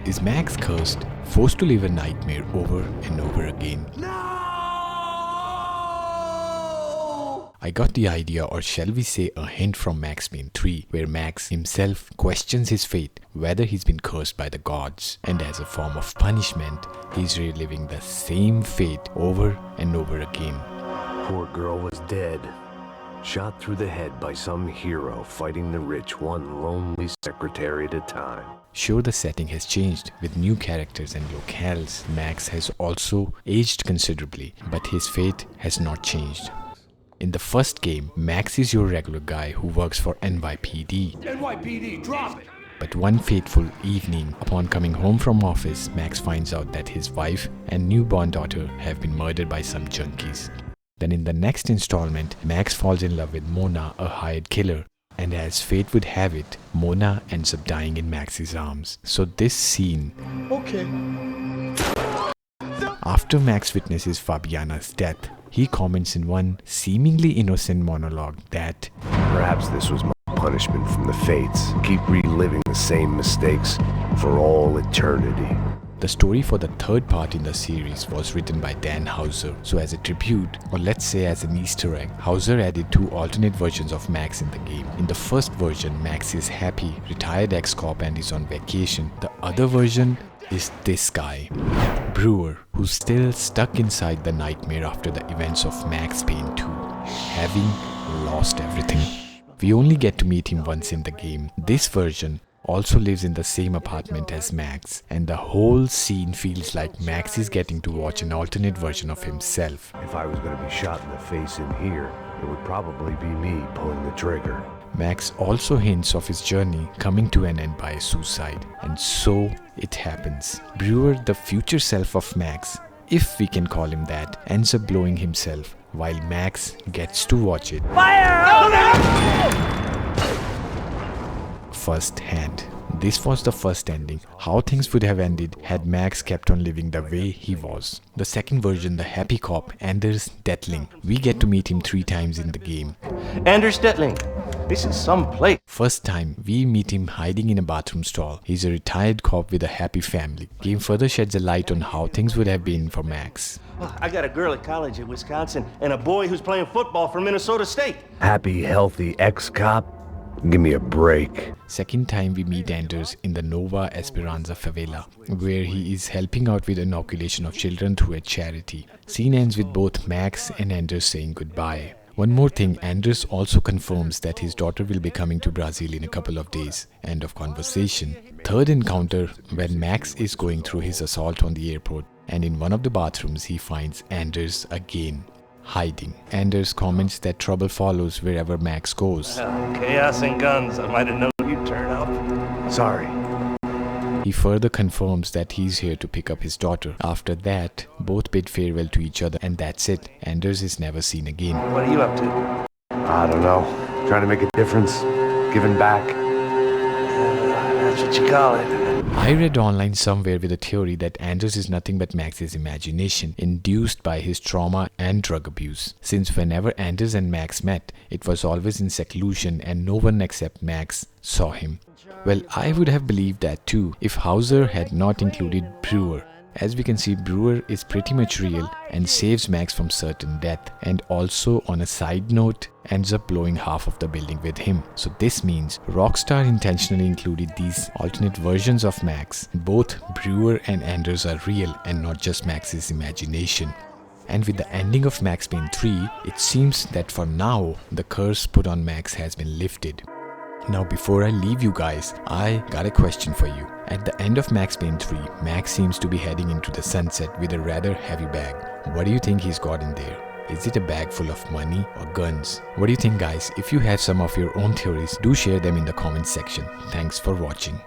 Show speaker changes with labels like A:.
A: Is Max cursed, forced to live a nightmare over and over again?
B: No!
A: I got the idea, or shall we say a hint, from Max Payne 3, where Max himself questions his fate, whether he's been cursed by the gods, and as a form of punishment, he's reliving the same fate over and over again.
B: Poor girl was dead. Shot through the head by some hero fighting the rich, one lonely secretary at a time.
A: Sure, the setting has changed with new characters and locales. Max has also aged considerably, but his fate has not changed. In the first game, Max is your regular guy who works for NYPD.
B: NYPD, drop it!
A: But one fateful evening, upon coming home from office, Max finds out that his wife and newborn daughter have been murdered by some junkies. Then in the next installment, Max falls in love with Mona, a hired killer. And as fate would have it, Mona ends up dying in Max's arms. So this scene...
B: Okay.
A: After Max witnesses Fabiana's death, he comments in one seemingly innocent monologue that
B: Perhaps this was my punishment from the fates. Keep reliving the same mistakes for all eternity.
A: the story for the third part in the series was written by Dan Houser. So as a tribute, or let's say as an Easter egg, Houser added two alternate versions of Max in the game. In the first version, Max is happy, retired ex-cop and is on vacation. The other version is this guy, Brewer, who's still stuck inside the nightmare after the events of Max Payne 2, having lost everything. We only get to meet him once in the game. This version also lives in the same apartment as Max, and the whole scene feels like Max is getting to watch an alternate version of himself.
B: If I was going to be shot in the face in here, it would probably be me pulling the trigger.
A: Max also hints of his journey coming to an end by suicide, and so it happens. Brewer, the future self of Max, if we can call him that, ends up blowing himself while Max gets to watch it first hand. This was the first ending, how things would have ended had Max kept on living the way he was. The second version, the happy cop, Anders Detling. We get to meet him 3 times in the game.
C: Anders Detling, this is some place.
A: First time, we meet him hiding in a bathroom stall. He's a retired cop with a happy family. Game further sheds a light on how things would have been for Max.
C: I got a girl at college at Wisconsin and a boy who's playing football for Minnesota State.
B: Happy, healthy ex-cop? Give me a break.
A: Second time we meet Anders in the Nova Esperanza favela, where he is helping out with inoculation of children through a charity. Scene ends with both Max and Anders saying goodbye. One more thing, Anders also confirms that his daughter will be coming to Brazil in a couple of days. End of conversation. Third encounter, when Max is going through his assault on the airport, and in one of the bathrooms he finds Anders again, hiding. Anders comments that trouble follows wherever Max goes.
C: Chaos and guns, I might have known you'd turn up.
B: Sorry.
A: He further confirms that he's here to pick up his daughter. After that, both bid farewell to each other, and that's it. Anders is never seen again.
C: What are you up to?
B: I don't know. Trying to make a difference. Giving back.
C: That's what you call it.
A: I read online somewhere with a theory that Anders is nothing but Max's imagination, induced by his trauma and drug abuse. Since whenever Anders and Max met, it was always in seclusion and no one except Max saw him. Well, I would have believed that too if Houser had not included Brewer. As we can see, Brewer is pretty much real and saves Max from certain death, and also, on a side note, ends up blowing half of the building with him. So this means Rockstar intentionally included these alternate versions of Max. Both Brewer and Anders are real and not just Max's imagination. And with the ending of Max Payne 3, it seems that for now, the curse put on Max has been lifted. Now before I leave you guys, I got a question for you. At the end of Max Payne 3, Max seems to be heading into the sunset with a rather heavy bag. What do you think he's got in there? Is it a bag full of money or guns? What do you think, guys? If you have some of your own theories, do share them in the comments section. Thanks for watching.